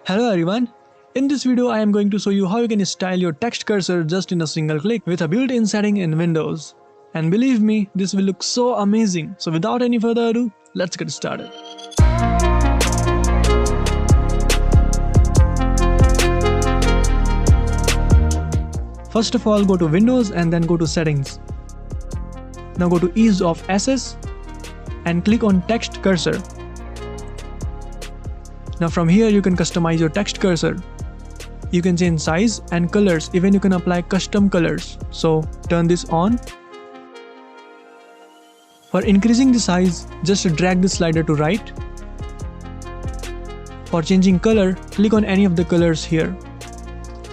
Hello everyone, in this video I am going to show you how you can style your text cursor just in a single click with a built-in setting in Windows. And believe me, this will look so amazing. So without any further ado, let's get started. First of all, go to Windows and then go to Settings. Now go to Ease of Access and click on Text Cursor. Now from here you can customize your text cursor. You can change size and colors, even you can apply custom colors. So turn this on. For increasing the size, just drag the slider to right. For changing color, click on any of the colors here.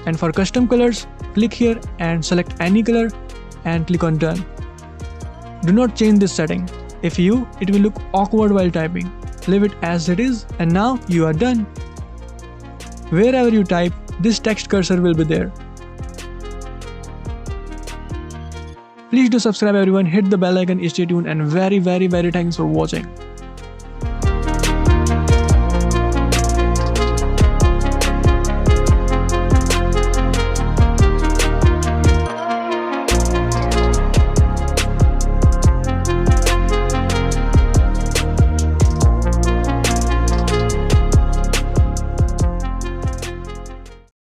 And for custom colors, click here and select any color and click on done. Do not change this setting. If you, it will look awkward while typing. Leave it as it is and now you are done. Wherever you type, this text cursor will be there. Please do subscribe everyone, hit the bell icon, stay tuned, and very thanks for watching.